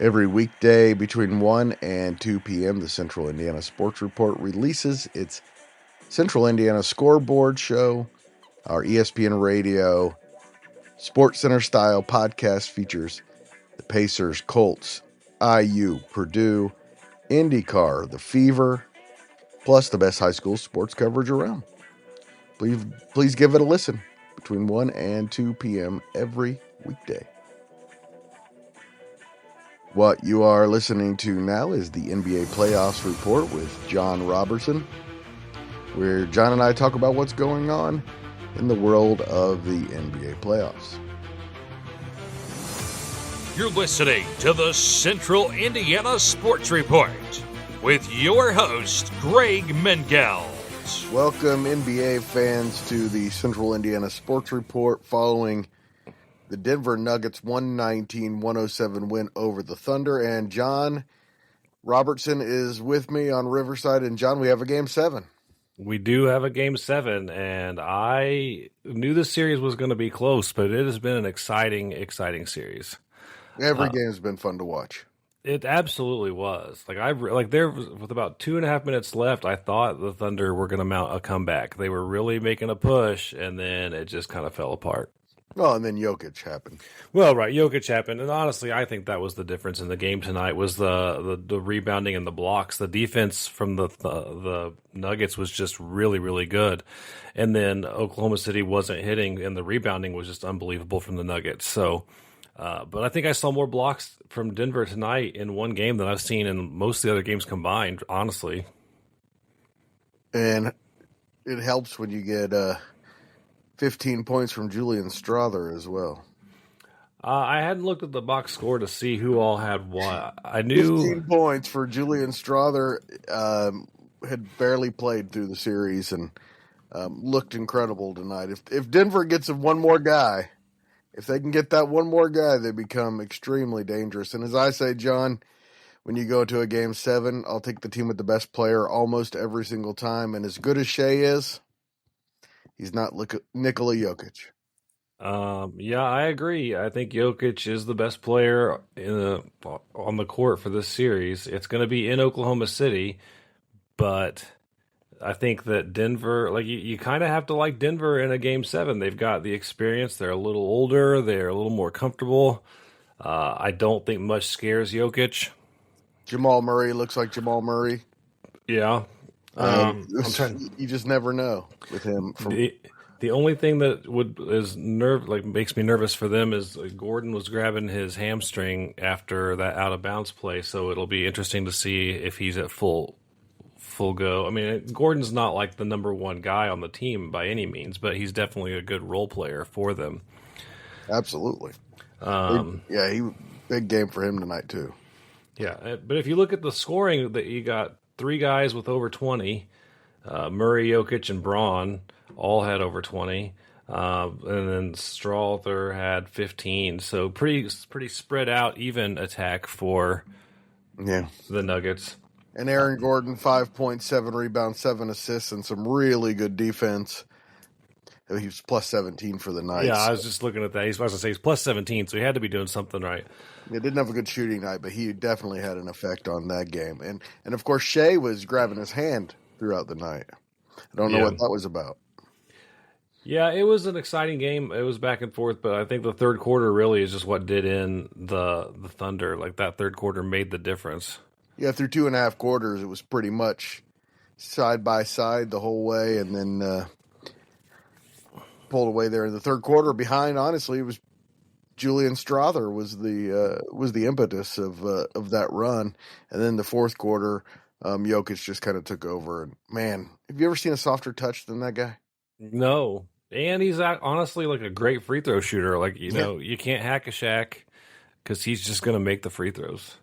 Every weekday between 1 and 2 p.m., the Central Indiana Sports Report releases its Central Indiana Scoreboard Show. Our ESPN Radio Sports Center style podcast features the Pacers, Colts, IU, Purdue, IndyCar, the Fever, plus the best high school sports coverage around. Please give it a listen between 1 and 2 p.m. every weekday. What you are listening to now is the NBA Playoffs Report with John Robertson, where John and I talk about what's going on in the world of the NBA playoffs. You're listening to the Central Indiana Sports Report with your host, Greg Mengelt. Welcome, NBA fans, to the Central Indiana Sports Report following the Denver Nuggets 119-107 win over the Thunder. And John Robertson is with me on Riverside. And John, we have a Game 7. We do have a Game 7, and I knew this series was going to be close, but it has been an exciting series. Every game's been fun to watch. It absolutely was. There with about 2.5 minutes left, I thought the Thunder were going to mount a comeback. They were really making a push, and then it just kind of fell apart. Well, and then Jokic happened. Well, right, Jokic happened, and honestly, I think that was the difference in the game tonight was the rebounding and the blocks. The defense from the Nuggets was just really, really good, and then Oklahoma City wasn't hitting, and the rebounding was just unbelievable from the Nuggets. So, but I think I saw more blocks from Denver tonight in one game than I've seen in most of the other games combined, honestly. And it helps when you get 15 points from Julian Strawther as well. I hadn't looked at the box score to see who all had what. I knew 15 points for Julian Strawther. Had barely played through the series and looked incredible tonight. If Denver gets one more guy, if they can get that one more guy, they become extremely dangerous. And as I say, John, when you go to a Game 7, I'll take the team with the best player almost every single time. And as good as Shea is, he's not Nikola Jokic. Yeah, I agree. I think Jokic is the best player on the court for this series. It's going to be in Oklahoma City, but I think that Denver, you kind of have to like Denver in a Game 7. They've got the experience. They're a little older. They're a little more comfortable. I don't think much scares Jokic. Jamal Murray looks like Jamal Murray. Yeah. You just never know with him. The only thing that makes me nervous for them is Gordon was grabbing his hamstring after that out of bounds play, so it'll be interesting to see if he's at full go. I mean, Gordon's not like the number one guy on the team by any means, but he's definitely a good role player for them. Absolutely. Big game for him tonight too. Yeah, but if you look at the scoring, that you got three guys with over 20. Murray, Jokic, and Braun all had over 20. And then Strawther had 15. So pretty spread out, even attack for the Nuggets. And Aaron Gordon, 5.7 rebounds, 7 assists, and some really good defense. He was plus 17 for the night. Yeah, I was just looking at that. He's supposed to say he's plus 17, so he had to be doing something right. He didn't have a good shooting night, but he definitely had an effect on that game. And of course, Shea was grabbing his hand throughout the night. I don't know what that was about. Yeah, it was an exciting game. It was back and forth, but I think the third quarter really is just what did in the Thunder. Like that third quarter made the difference. Yeah, through 2.5 quarters, it was pretty much side by side the whole way, and then pulled away there in the third quarter. Behind, honestly, it was Julian Strawther was the impetus of that run, and then the fourth quarter, Jokic just kind of took over. And man, have you ever seen a softer touch than that guy? No, and he's honestly like a great free throw shooter. You can't hack a Shaq because he's just going to make the free throws.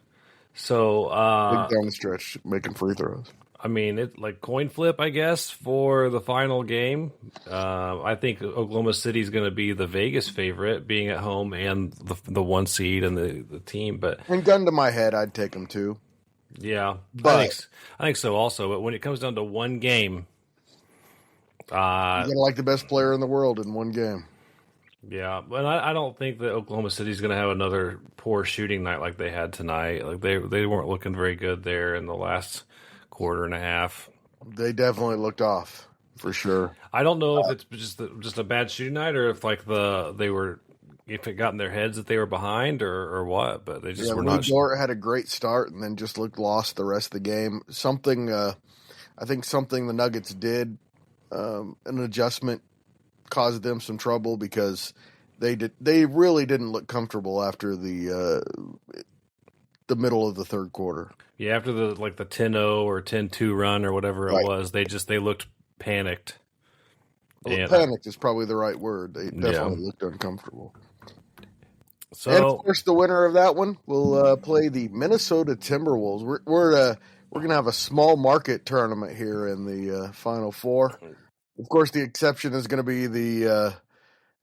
So big down the stretch, making free throws. I mean, it like coin flip, I guess, for the final game. I think Oklahoma City is going to be the Vegas favorite, being at home and the one seed and the team. And gun to my head, I'd take them too. Yeah, but I think so also. But when it comes down to one game, you're gonna like the best player in the world in one game. Yeah, but I don't think that Oklahoma City's going to have another poor shooting night like they had tonight. Like they weren't looking very good there in the last quarter and a half. They definitely looked off for sure. I don't know if it's just a bad shooting night or if if it got in their heads that they were behind or what. But they just were Lee not. Dort had a great start and then just looked lost the rest of the game. I think something the Nuggets did, an adjustment caused them some trouble because they really didn't look comfortable after the middle of the third quarter. Yeah, after the 10-0 or 10-2 run or whatever it was, they looked panicked. Well, panicked is probably the right word. They definitely looked uncomfortable. So, and of course, the winner of that one will play the Minnesota Timberwolves. We're going to have a small market tournament here in the Final Four. Of course, the exception is going to be the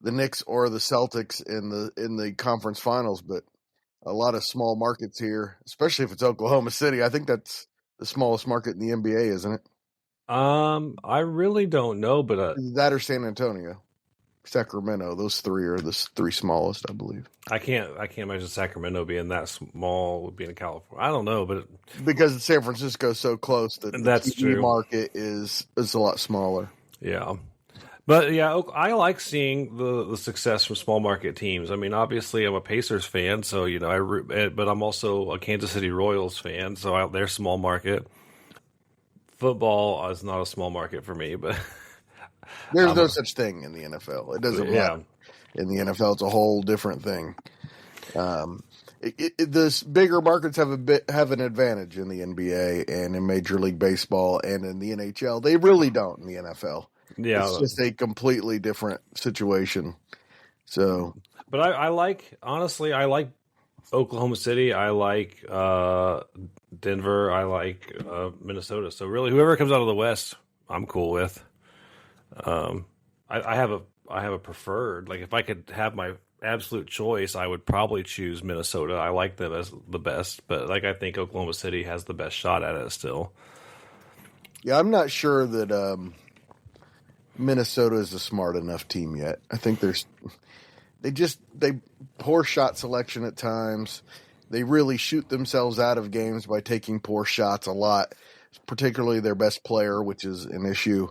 Knicks or the Celtics in the conference finals, but a lot of small markets here, especially if it's Oklahoma City. I think that's the smallest market in the NBA, isn't it? I really don't know, but that or San Antonio, Sacramento. Those three are the three smallest, I believe. I can't imagine Sacramento being that small, being in California. I don't know, but because San Francisco's so close, that that's the TV true. market is a lot smaller. Yeah. But yeah, I like seeing the success from small market teams. I mean, obviously, I'm a Pacers fan, so but I'm also a Kansas City Royals fan, so they're small market. Football is not a small market for me, but there's no such thing in the NFL. It doesn't matter. In the NFL, it's a whole different thing. The bigger markets have an advantage in the NBA and in Major League Baseball and in the NHL. They really don't in the NFL. Yeah, it's just a completely different situation. So, but I like Oklahoma City. I like Denver. I like Minnesota. So really, whoever comes out of the West, I'm cool with. I have a preferred. Like if I could have my absolute choice, I would probably choose Minnesota. I like them as the best, but I think Oklahoma City has the best shot at it still. Yeah, I'm not sure that Minnesota is a smart enough team yet. I think they poor shot selection at times. They really shoot themselves out of games by taking poor shots a lot, particularly their best player, which is an issue.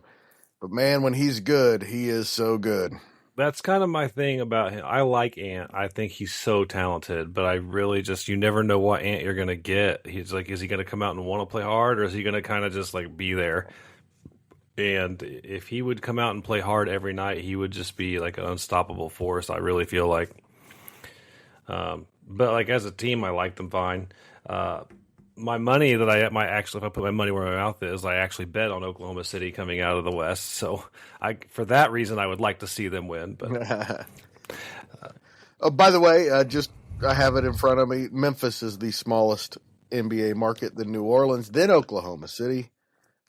But man, when he's good, he is so good. That's kind of my thing about him. I like Ant. I think he's so talented, but I really you never know what Ant you're going to get. He's is he going to come out and want to play hard, or is he going to kind of just be there? And if he would come out and play hard every night, he would just be an unstoppable force. I really feel like. But as a team, I like them fine. My money that I might actually, if I put my money where my mouth is, I actually bet on Oklahoma City coming out of the West. So for that reason, I would like to see them win. But by the way, I have it in front of me. Memphis is the smallest NBA market, then New Orleans, then Oklahoma City.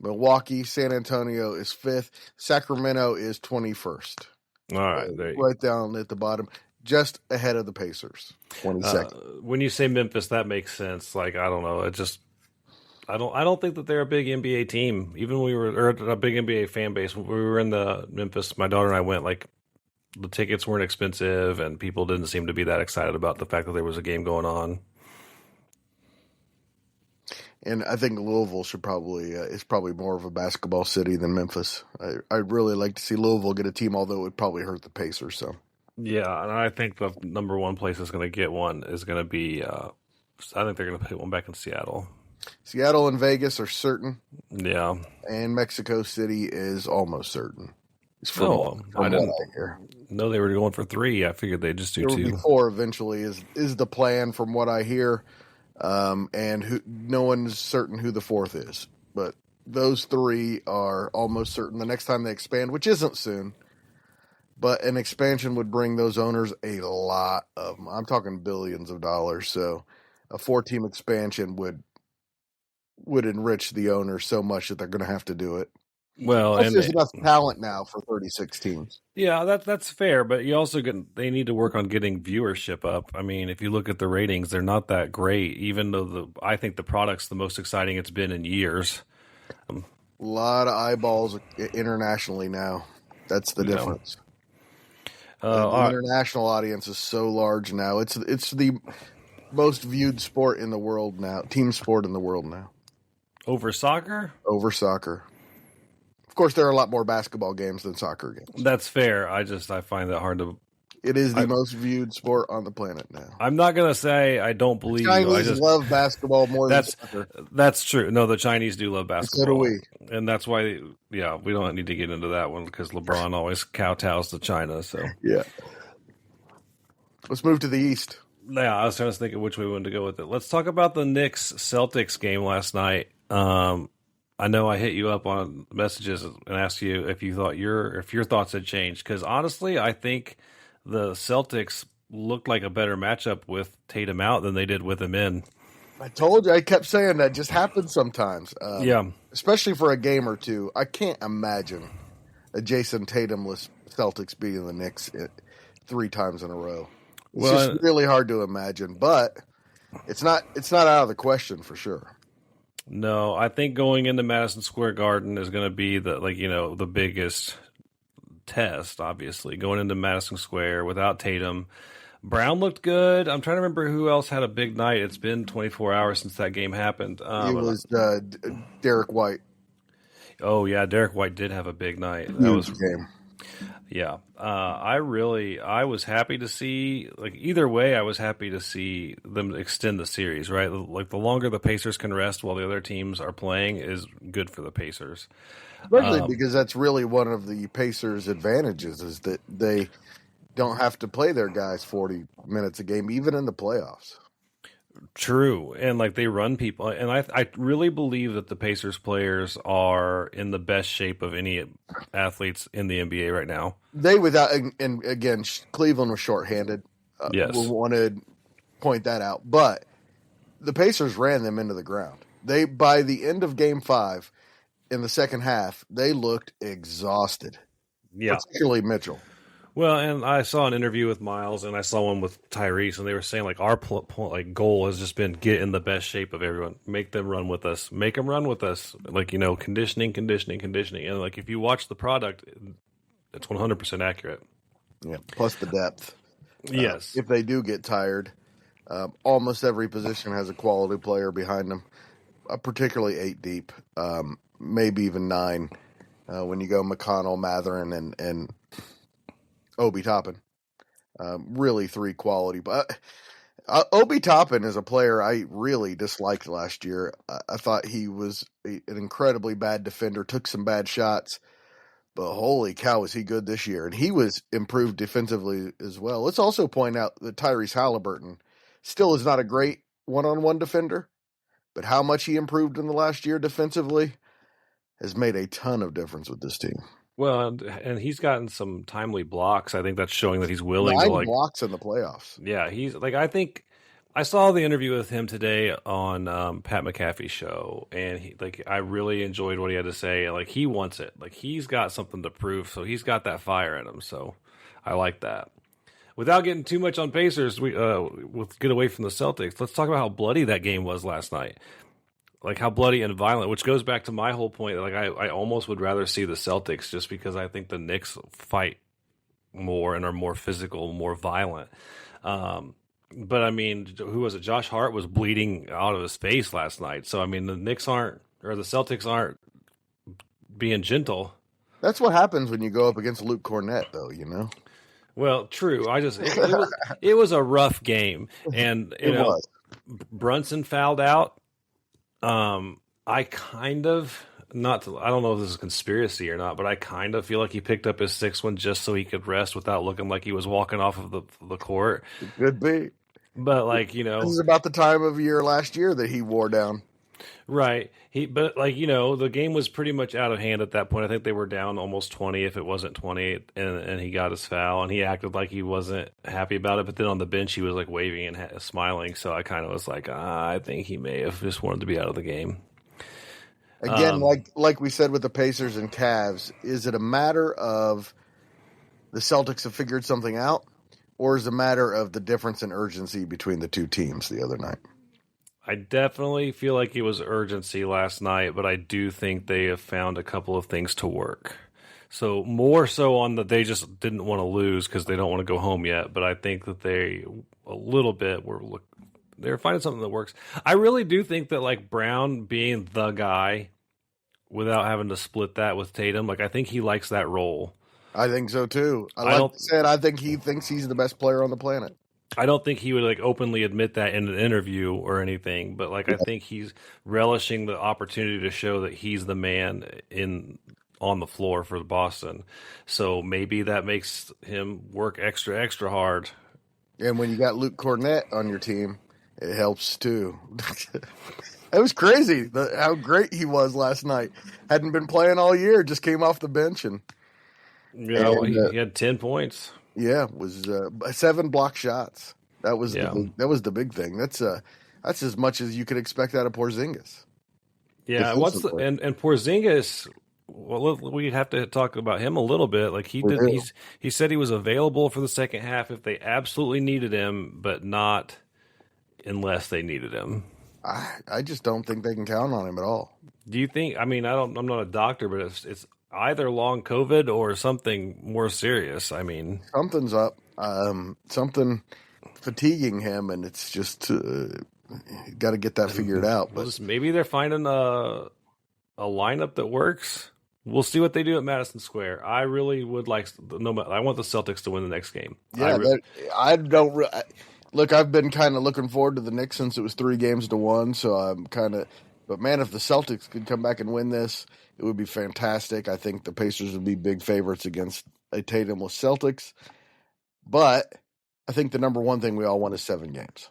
Milwaukee, San Antonio is 5th. Sacramento is 21st. All right. Right down at the bottom, just ahead of the Pacers, 22nd. When you say Memphis, that makes sense. I don't know. I don't think that they're a big NBA team. Even when or a big NBA fan base. When we were in the Memphis, my daughter and I went, the tickets weren't expensive and people didn't seem to be that excited about the fact that there was a game going on. And I think Louisville is probably more of a basketball city than Memphis. I'd really like to see Louisville get a team, although it would probably hurt the Pacers. So yeah, and I think the number one place is going to get one is going to be. I think they're going to put one back in Seattle. Seattle and Vegas are certain. Yeah, and Mexico City is almost certain. I didn't hear. No, they were going for 3. I figured they'd just do 2. 4 eventually is the plan from what I hear. And no one's certain who the 4th is, but those 3 are almost certain. The next time they expand, which isn't soon, but an expansion would bring those owners a lot of, I'm talking billions of dollars. So a 4-team expansion would enrich the owners so much that they're going to have to do it. Well, and there's enough talent now for 36 teams. Yeah, that's fair, but you also they need to work on getting viewership up. I mean, if you look at the ratings, they're not that great, even though I think the product's the most exciting it's been in years. A lot of eyeballs internationally now. That's the difference. The international audience is so large now. It's the most viewed sport in the world now, team sport in the world now. Over soccer? Over soccer. Of course, there are a lot more basketball games than soccer games. That's fair. I find that hard to... It is the most viewed sport on the planet now. I'm not going to say I don't believe the Chinese you. I just love basketball more than soccer. That's true. No, the Chinese do love basketball. So do we. And that's why, we don't need to get into that one because LeBron always kowtows to China. So yeah. Let's move to the East. Yeah, I was trying to think of which way we wanted to go with it. Let's talk about the Knicks-Celtics game last night. I know I hit you up on messages and asked you if you thought if your thoughts had changed because honestly, I think the Celtics looked like a better matchup with Tatum out than they did with him in. I told you, I kept saying that just happens sometimes. Yeah. Especially for a game or two. I can't imagine a Jason Tatumless Celtics beating the Knicks 3 times in a row. It's just really hard to imagine, but it's not out of the question for sure. No, I think going into Madison Square Garden is going to be the biggest test, obviously, going into Madison Square without Tatum. Brown looked good. I'm trying to remember who else had a big night. It's been 24 hours since that game happened. It was Derek White. Oh, yeah, Derek White did have a big night. That was a game. Yeah. I was happy to see, either way, I was happy to see them extend the series, right? Like, the longer the Pacers can rest while the other teams are playing is good for the Pacers. Especially because that's really one of the Pacers' advantages is that they don't have to play their guys 40 minutes a game, even in the playoffs. True. And they run people. And I really believe that the Pacers players are in the best shape of any athletes in the NBA right now. And again, Cleveland was shorthanded. Yes. We want to point that out. But the Pacers ran them into the ground. By the end of game 5, in the second half, they looked exhausted. Yeah. Particularly Mitchell. Well, and I saw an interview with Miles, and I saw one with Tyrese, and they were saying our goal has just been get in the best shape of everyone, make them run with us, conditioning, and if you watch the product, it's 100% accurate. Yeah, plus the depth. Yes, if they do get tired, almost every position has a quality player behind them, particularly 8 deep, maybe even 9 when you go McConnell, Matherin, and Obi Toppin, really 3 quality. But Obi Toppin is a player I really disliked last year. I thought he was an incredibly bad defender, took some bad shots, but holy cow, was he good this year. And he was improved defensively as well. Let's also point out that Tyrese Halliburton still is not a great one-on-one defender, but how much he improved in the last year defensively has made a ton of difference with this team. Well, and he's gotten some timely blocks. I think that's showing that he's willing 9 to blocks in the playoffs. Yeah, he's I think I saw the interview with him today on Pat McAfee's show, and I really enjoyed what he had to say. He wants it. He's got something to prove, so he's got that fire in him. So I like that. Without getting too much on Pacers, we'll get away from the Celtics. Let's talk about how bloody that game was last night. How bloody and violent, which goes back to my whole point. I almost would rather see the Celtics just because I think the Knicks fight more and are more physical, more violent. But I mean, who was it? Josh Hart was bleeding out of his face last night. So I mean, the Celtics aren't being gentle. That's what happens when you go up against Luke Cornett, though. You know. Well, true. It was a rough game, and was. Brunson fouled out. I kind of I don't know if this is a conspiracy or not, but I kind of feel like he picked up his 6th one just so he could rest without looking like he was walking off of the court. It could be. But this is about the time of year last year that he wore down. Right. The game was pretty much out of hand at that point. I think they were down almost 20 if it wasn't 20, and he got his foul, and he acted like he wasn't happy about it. But then on the bench, he was waving and smiling. So I kind of was I think he may have just wanted to be out of the game. Again, like we said with the Pacers and Cavs, is it a matter of the Celtics have figured something out, or is it a matter of the difference in urgency between the two teams the other night? I definitely feel like it was urgency last night, but I do think they have found a couple of things to work. So more so on that they just didn't want to lose because they don't want to go home yet. But I think that they a little bit they're finding something that works. I really do think that like Brown being the guy without having to split that with Tatum, like I think he likes that role. I think so too. I think he thinks he's the best player on the planet. I don't think he would like openly admit that in an interview or anything, but like I think he's relishing the opportunity to show that he's the man on the floor for Boston. So maybe that makes him work extra hard. And when you got Luke Cornett on your team, it helps too. It was crazy how great he was last night. Hadn't been playing all year, just came off the bench and he had 10 points. Yeah, it was 7 block shots. That was the big thing. That's as much as you could expect out of Porzingis. Yeah, and Porzingis? Well, we have to talk about him a little bit. Like he said he was available for the second half if they absolutely needed him, but not unless they needed him. I just don't think they can count on him at all. Do you think? I mean, I'm not a doctor, but it's either long COVID or something more serious. I mean, something's up. Something fatiguing him, and it's just got to get that figured out. But maybe they're finding a lineup that works. We'll see what they do at Madison Square. I really would like. I want the Celtics to win the next game. Yeah, look, I've been kind of looking forward to the Knicks since it was 3-1. So I'm kind of. But man, if the Celtics could come back and win this, it would be fantastic. I think the Pacers would be big favorites against a Tatumless Celtics. But I think the number one thing we all want is 7 games.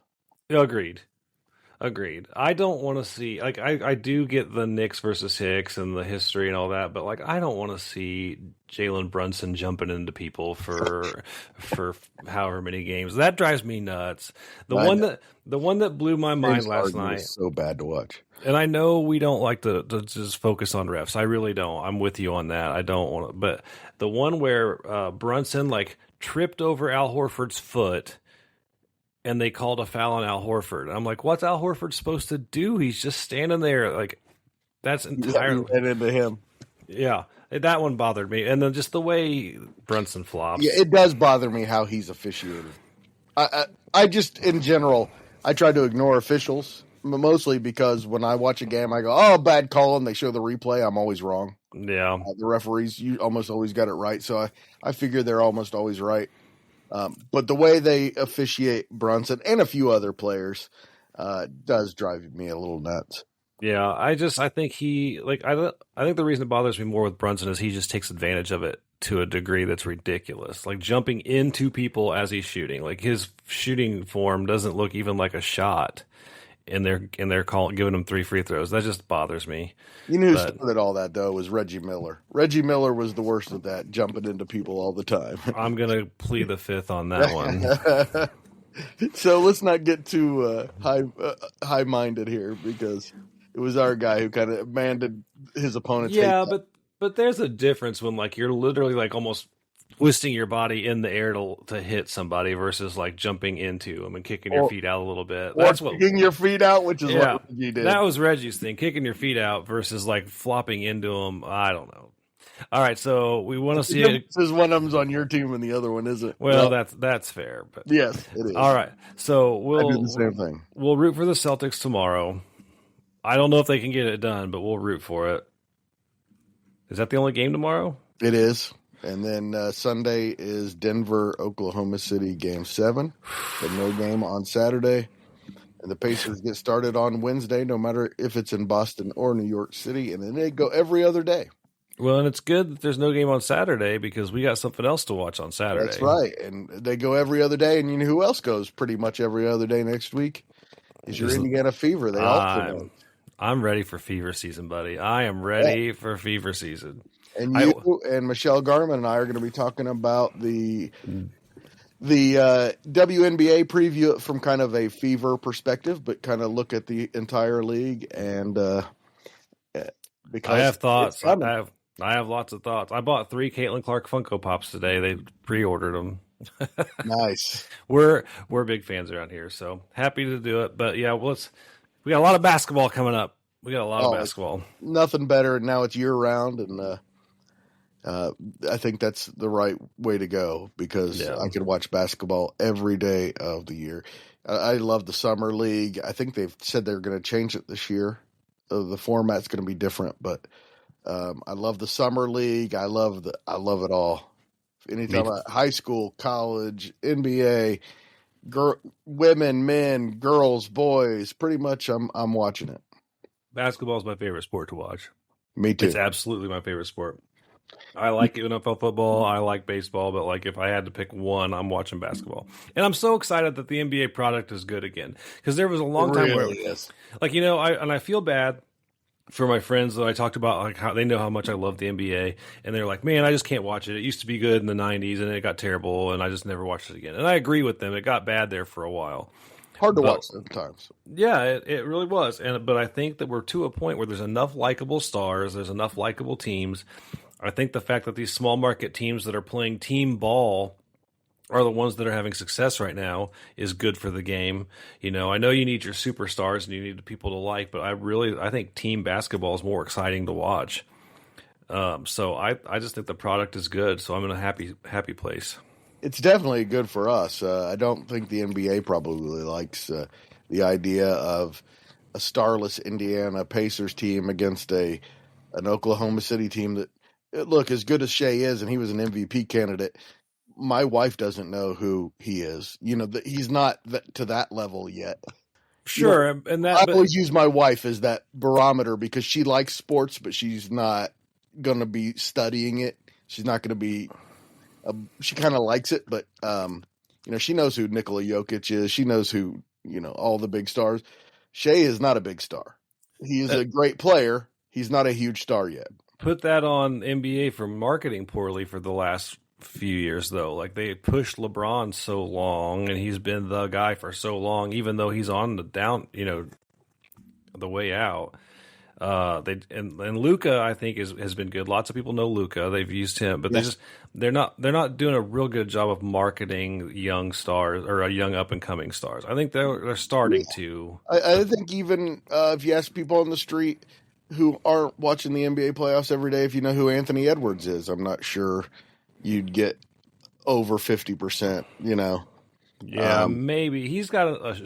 Agreed. I don't want to see, like, I do get the Knicks versus Hicks and the history and all that, but like, I don't want to see Jalen Brunson jumping into people for however many games. That drives me nuts. The one that blew my mind last night was so bad to watch. And I know we don't like to just focus on refs. I really don't. I'm with you on that. I don't want to. But the one where Brunson like tripped over Al Horford's foot, and they called a foul on Al Horford. I'm like, what's Al Horford supposed to do? He's just standing there. Like, that's entirely and into him. Yeah, that one bothered me. And then just the way Brunson flops. Yeah, it does bother me how he's officiated. I just, in general, I try to ignore officials. Mostly because when I watch a game, I go, oh, bad call, and they show the replay. I'm always wrong. Yeah. The referees, you almost always got it right. So I figure they're almost always right. But the way they officiate Brunson and a few other players does drive me a little nuts. Yeah, I think I think the reason it bothers me more with Brunson is he just takes advantage of it to a degree that's ridiculous. Like jumping into people as he's shooting. Like his shooting form doesn't look even like a shot. And they're giving him 3 free throws. That just bothers me. You know who started all that, though, was Reggie Miller. Reggie Miller was the worst of that, jumping into people all the time. I'm going to plead the fifth on that one. So let's not get too high-minded here, because it was our guy who kind of demanded his opponents. Yeah, but there's a difference when like you're literally like almost twisting your body in the air to hit somebody versus like jumping into them and kicking your feet out a little bit. That's kicking your feet out, which is what Reggie did. That was Reggie's thing, kicking your feet out versus like flopping into them. I don't know. All right, so we want to see it. This is one of them's on your team and the other one isn't. Well, that's fair. But yes, it is. All right, so we'll do the same thing. We'll root for the Celtics tomorrow. I don't know if they can get it done, but we'll root for it. Is that the only game tomorrow? It is. And then Sunday is Denver, Oklahoma City, Game 7. But no game on Saturday. And the Pacers get started on Wednesday, no matter if it's in Boston or New York City. And then they go every other day. Well, and it's good that there's no game on Saturday because we got something else to watch on Saturday. That's right. And they go every other day. And you know who else goes pretty much every other day next week? Is your Indiana Fever. They alternate. I'm ready for fever season, buddy. I am ready for fever season. And you and Michelle Garman and I are going to be talking about the WNBA preview from kind of a fever perspective, but kind of look at the entire league. And because I have thoughts, I have lots of thoughts. I bought 3 Caitlin Clark Funko Pops today. They pre-ordered them. Nice. We're big fans around here, so happy to do it. But yeah, we got a lot of basketball coming up. We got a lot of basketball. Nothing better. Now it's year round, and I think that's the right way to go because I could watch basketball every day of the year. I love the summer league. I think they've said they're going to change it this year. The format's going to be different, but I love the summer league. I love it all. Anytime high school, college, NBA, women, men, girls, boys, pretty much I'm watching it. Basketball is my favorite sport to watch. Me too. It's absolutely my favorite sport. I like NFL football. I like baseball, but like if I had to pick one, I'm watching basketball. And I'm so excited that the NBA product is good again because there was a long time where, like, you know, I feel bad for my friends that I talked about, like how they know how much I love the NBA, and they're like, "Man, I just can't watch it. It used to be good in the '90s, and it got terrible, and I just never watched it again." And I agree with them. It got bad there for a while. Hard to watch sometimes. Yeah, it really was. But I think that we're to a point where there's enough likable stars, there's enough likable teams. I think the fact that these small market teams that are playing team ball are the ones that are having success right now is good for the game. You know, I know you need your superstars and you need people to like, but I think team basketball is more exciting to watch. So I just think the product is good. So I'm in a happy place. It's definitely good for us. I don't think the NBA probably likes the idea of a starless Indiana Pacers team against an Oklahoma City team that, look, as good as Shea is, and he was an MVP candidate, my wife doesn't know who he is. You know, he's not to that level yet. Sure, you know, and I always use my wife as that barometer because she likes sports, but she's not going to be studying it. She's not going to be. She kind of likes it, but you know, she knows who Nikola Jokic is. She knows who, you know, all the big stars. Shea is not a big star. He is a great player. He's not a huge star yet. Put that on NBA for marketing poorly for the last few years, though. Like, they pushed LeBron so long, and he's been the guy for so long, even though he's on the down, you know, the way out. And Luka, I think, has been good. Lots of people know Luka. They've used him, but they're not doing a real good job of marketing young stars or young up and coming stars. I think they're starting to. I think even if you ask people on the street who aren't watching the NBA playoffs every day, if you know who Anthony Edwards is, I'm not sure you'd get over 50%. You know. Yeah, maybe he's got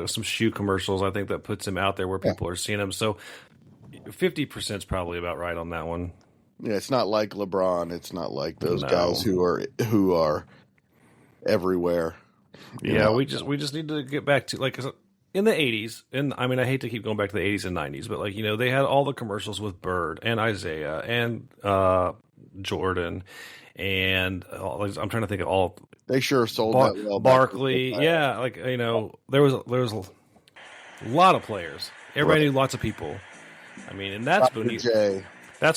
some shoe commercials. I think that puts him out there where people are seeing him. So 50% is probably about right on that one. Yeah, it's not like LeBron. It's not like those guys who are everywhere. You know? We just need to get back to, like, in the 80s, and I mean, I hate to keep going back to the 80s and 90s, but, like, you know, they had all the commercials with Bird and Isaiah and Jordan, and I'm trying to think of all. They sure sold that well. Barkley, yeah, like, you know, there was a lot of players. Everybody knew lots of people. I mean, and that's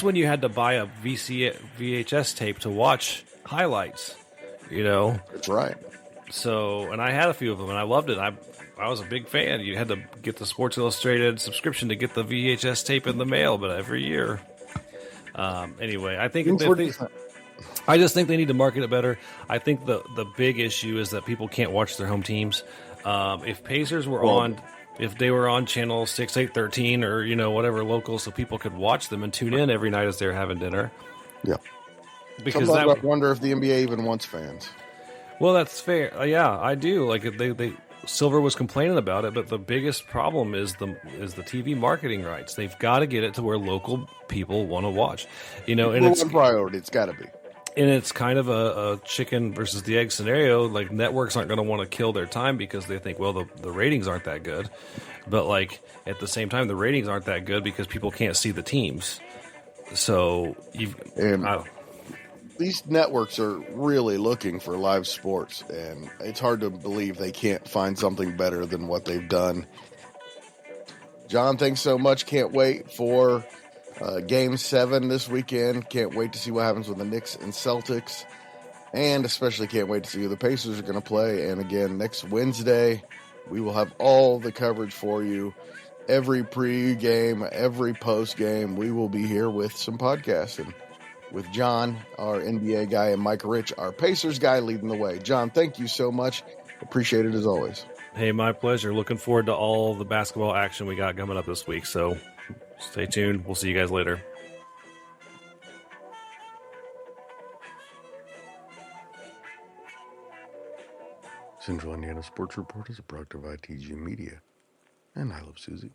when you had to buy a VHS tape to watch highlights. You know, that's right. So, and I had a few of them, and I loved it. I was a big fan. You had to get the Sports Illustrated subscription to get the VHS tape in the mail, but every year. Anyway, I think I just think they need to market it better. I think the big issue is that people can't watch their home teams. If Pacers were on. If they were on channel 6, 8, 13, or, you know, whatever local, so people could watch them and tune in every night as they're having dinner. Yeah. Because sometimes I wonder if the NBA even wants fans. Well, that's fair. Yeah, I do. Like, they Silver was complaining about it, but the biggest problem is the TV marketing rights. They've got to get it to where local people want to watch. You know, and it's one priority. It's got to be. And it's kind of a chicken versus the egg scenario. Like, networks aren't going to want to kill their time because they think, well, the ratings aren't that good. But, like, at the same time, the ratings aren't that good because people can't see the teams. So these networks are really looking for live sports, and it's hard to believe they can't find something better than what they've done. John, thanks so much. Can't wait for Game 7 this weekend. Can't wait to see what happens with the Knicks and Celtics. And especially can't wait to see who the Pacers are going to play. And again, next Wednesday, we will have all the coverage for you. Every pre-game, every post-game, we will be here with some podcasting. With John, our NBA guy, and Mike Rich, our Pacers guy, leading the way. John, thank you so much. Appreciate it as always. Hey, my pleasure. Looking forward to all the basketball action we got coming up this week. So stay tuned. We'll see you guys later. Central Indiana Sports Report is a product of ITG Media, and I love Susie.